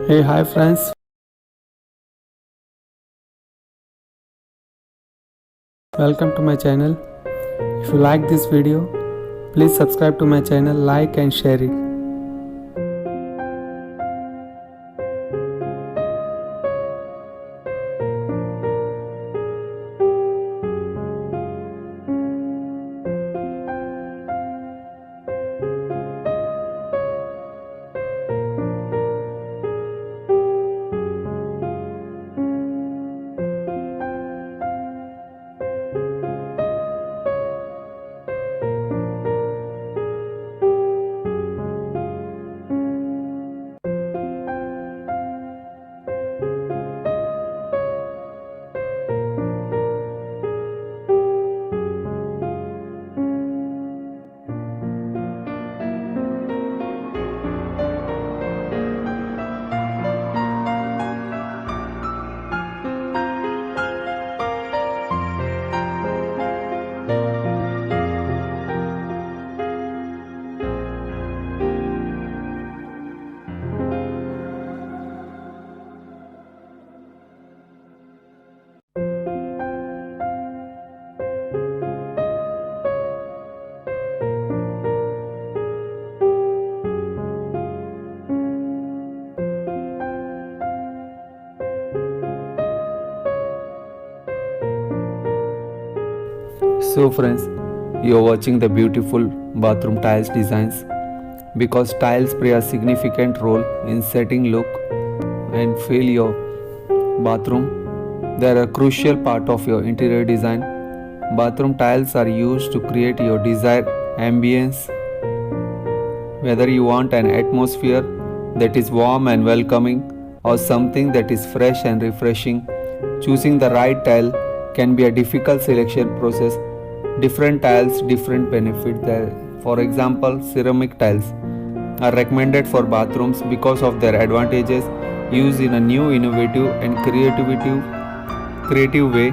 Hey, hi friends, welcome to my channel. If you like this video, please subscribe to my channel, like and share it. So friends, you are watching the beautiful bathroom tiles designs because tiles play a significant role in setting look and feel your bathroom. They are a crucial part of your interior design. Bathroom tiles are used to create your desired ambience. Whether you want an atmosphere that is warm and welcoming or something that is fresh and refreshing, choosing the right tile can be a difficult selection process. Different tiles, different benefits there. For example, ceramic tiles are recommended for bathrooms because of their advantages. Used in a new, innovative and creative way,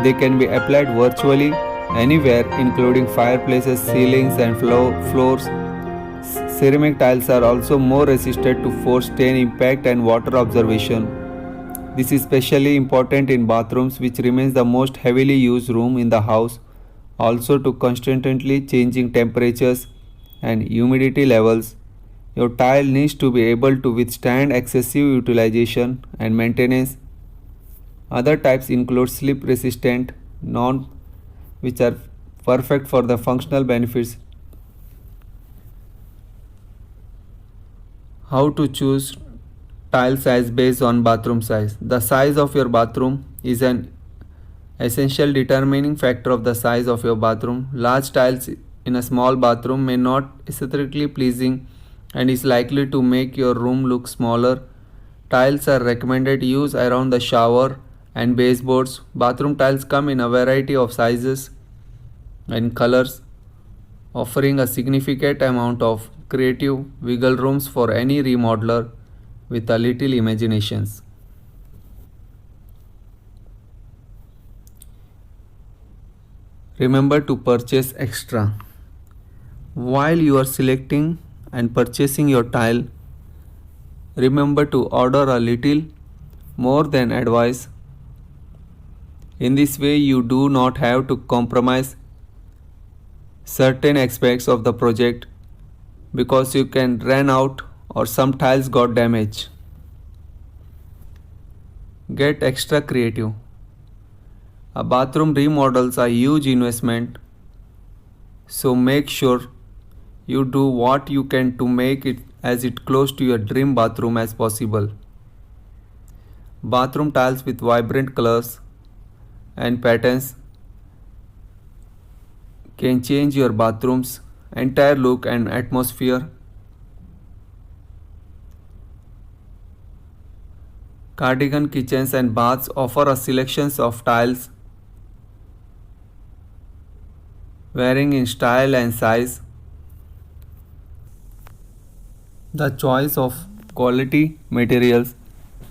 they can be applied virtually anywhere, including fireplaces, ceilings and floors. Ceramic tiles are also more resistant to force, stain, impact and water absorption. This is especially important in bathrooms, which remains the most heavily used room in the house. Also, to constantly changing temperatures and humidity levels, your tile needs to be able to withstand excessive utilization and maintenance. Other types include slip resistant, non which are perfect for the functional benefits. How to choose tile size based on bathroom size. The size of your bathroom is an essential determining factor of the size of your bathroom. Large tiles in a small bathroom may not aesthetically pleasing and is likely to make your room look smaller. Tiles are recommended use around the shower and baseboards. Bathroom tiles come in a variety of sizes and colors, offering a significant amount of creative wiggle rooms for any remodeler with a little imaginations. Remember to purchase extra. While you are selecting and purchasing your tile, remember to order a little more than advice. In this way, you do not have to compromise certain aspects of the project because you can run out or some tiles got damaged. Get extra creative. A bathroom remodels are huge investment, so make sure you do what you can to make it as close to your dream bathroom as possible. Bathroom tiles with vibrant colors and patterns can change your bathroom's entire look and atmosphere. Cardigan kitchens and baths offer a selection of tiles varying in style and size. The choice of quality materials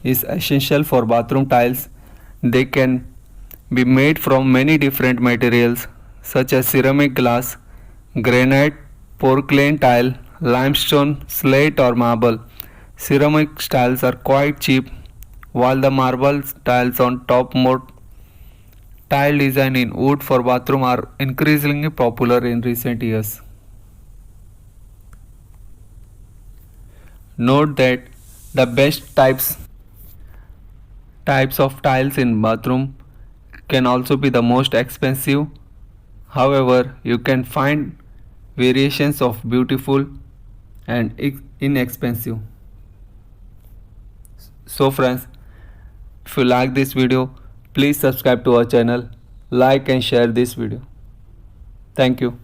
is essential for bathroom tiles. They can be made from many different materials such as ceramic glass, granite, porcelain tile, limestone, slate or marble. Ceramic tiles are quite cheap, while the marble tiles on top more tile design in wood for bathroom are increasingly popular in recent years. Note that the best types of tiles in bathroom can also be the most expensive. However, you can find variations of beautiful and inexpensive. So friends, if you like this video, please subscribe to our channel, like and share this video. Thank you.